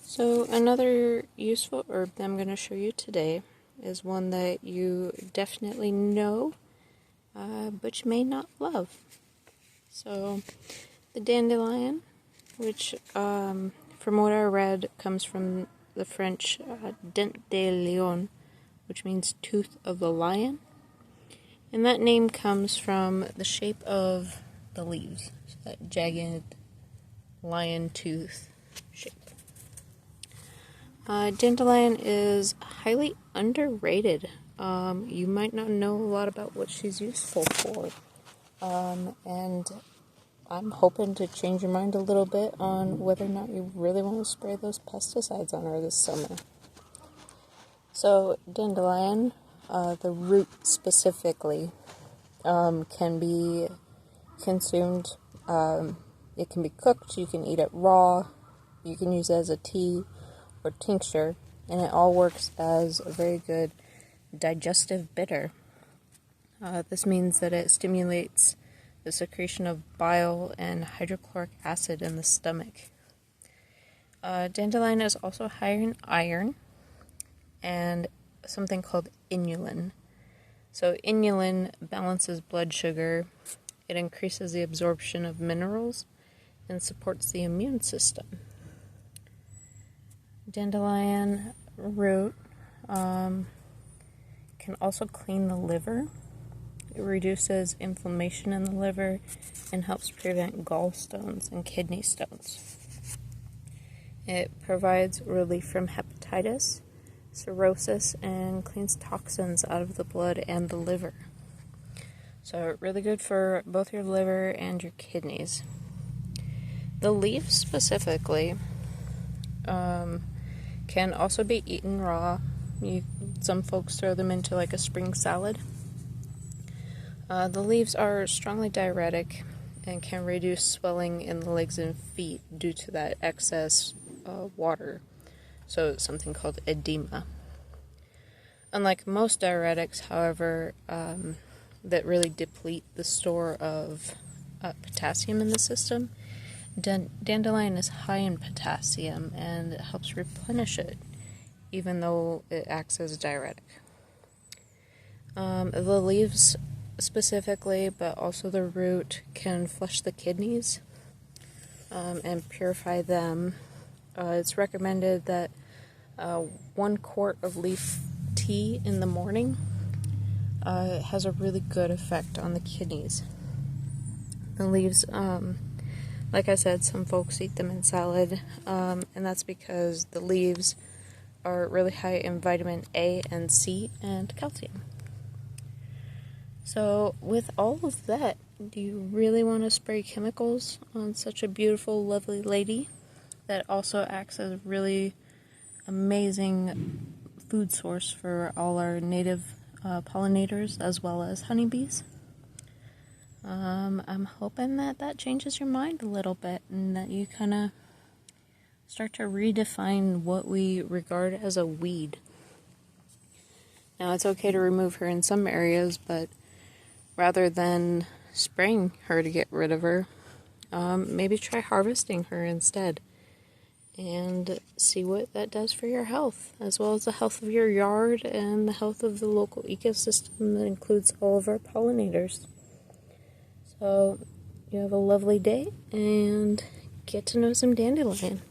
So another useful herb that I'm going to show you today is one that you definitely know, but you may not love. So the dandelion, which from what I read comes from the French Dandelion, which means tooth of the lion. And that name comes from the shape of the leaves, so that jagged lion tooth shape. Dandelion is highly underrated. You might not know a lot about what she's useful for. And I'm hoping to change your mind a little bit on whether or not you really want to spray those pesticides on her this summer. So, dandelion, the root specifically, can be consumed. It can be cooked, you can eat it raw, you can use it as a tea or tincture, and it all works as a very good digestive bitter. This means that it stimulates the secretion of bile and hydrochloric acid in the stomach. Dandelion is also high in iron and something called inulin. So inulin balances blood sugar, it increases the absorption of minerals, and supports the immune system. Dandelion root can also clean the liver. It reduces inflammation in the liver and helps prevent gallstones and kidney stones. It provides relief from hepatitis, cirrhosis, and cleans toxins out of the blood and the liver. So really good for both your liver and your kidneys. The leaves specifically can also be eaten raw. Some folks throw them into like a spring salad. The leaves are strongly diuretic and can reduce swelling in the legs and feet due to that excess water. So it's something called edema. Unlike most diuretics, however, that really deplete the store of potassium in the system, dandelion is high in potassium and it helps replenish it, even though it acts as a diuretic. The leaves specifically, but also the root, can flush the kidneys and purify them. It's recommended that 1 quart of leaf tea in the morning has a really good effect on the kidneys. The leaves, like I said, some folks eat them in salad, and that's because the leaves are really high in vitamin A and C and calcium. So with all of that, do you really want to spray chemicals on such a beautiful, lovely lady that also acts as a really amazing food source for all our native pollinators as well as honeybees? I'm hoping that changes your mind a little bit and that you kind of start to redefine what we regard as a weed. Now, it's okay to remove her in some areas, but rather than spraying her to get rid of her, maybe try harvesting her instead and see what that does for your health, as well as the health of your yard and the health of the local ecosystem that includes all of our pollinators. So, you have a lovely day and get to know some dandelion.